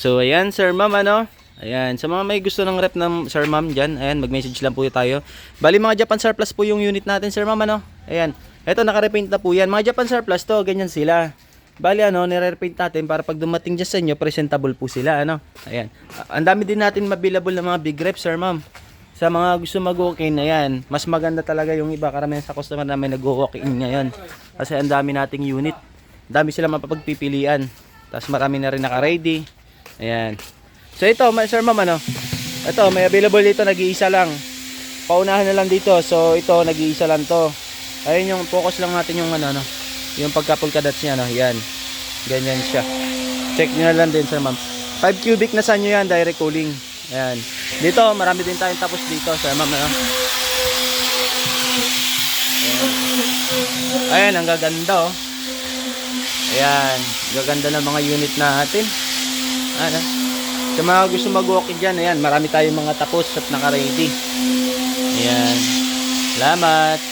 So ayan sir ma'am ano. Ayan, sa mga may gusto ng rep ng sir ma'am dyan, ayan, mag-message lang po tayo. Bali mga Japan Surplus po yung unit natin sir ma'am ano. Ayan, eto naka-repaint na po yan. Mga Japan Surplus to, ganyan sila. Bali ano, nire-repaint natin para pag dumating dyan sa inyo, presentable po sila ano. Ayan, ang dami din natin available na mga big reps sir ma'am. Sa mga gusto mag-walk-in, ayan, mas maganda talaga yung iba. Karamihan sa customer namin nag-walk-in ngayon. Kasi ang dami nating unit. Dami sila mapapagpipilian. Tapos marami na rin naka-ready. Ayan. So ito, sir ma'am ano. Ito, may available dito, nag-iisa lang. Paunahan na lang dito. So ito, nag-iisa lang to. Ayun yung focus lang natin yung ano, yung pagka-polka dots niya no. Yan. Ganyan siya. Check niyo na lang din sir ma'am. 5 cubic na sa inyo yan, direct cooling. Ayan. Dito, marami din tayong tapos dito sir ma'am ano. Ayan, ang gaganda oh. Ayan, gaganda ng mga unit natin. Ano? Sa mga gusto mag-walk-in dyan, ayan, marami tayong mga tapos at naka-ready. Ayan. Salamat.